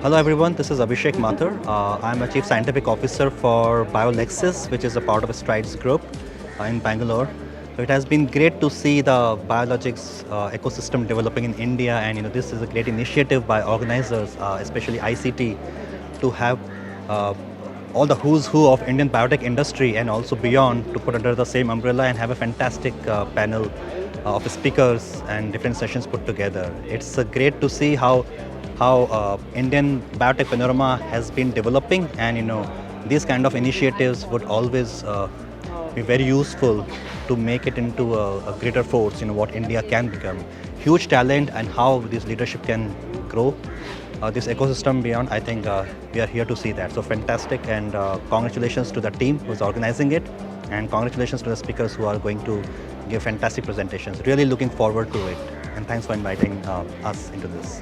Hello everyone, this is Abhishek Mathur. I'm a Chief Scientific Officer for Biolexis, which is a part of Strides Group in Bangalore. So it has been great to see the biologics ecosystem developing in India, and this is a great initiative by organizers, especially ICT, to have all the who's who of Indian biotech industry and also beyond to put under the same umbrella and have a fantastic panel of speakers and different sessions put together. It's great to see how Indian biotech panorama has been developing, and these kind of initiatives would always be very useful to make it into a greater force. What India can become, huge talent, and how this leadership can grow this ecosystem beyond. I think we are here to see that. So fantastic, and congratulations to the team who's organizing it, and congratulations to the speakers who are going to give fantastic presentations. Really looking forward to it, and thanks for inviting us into this.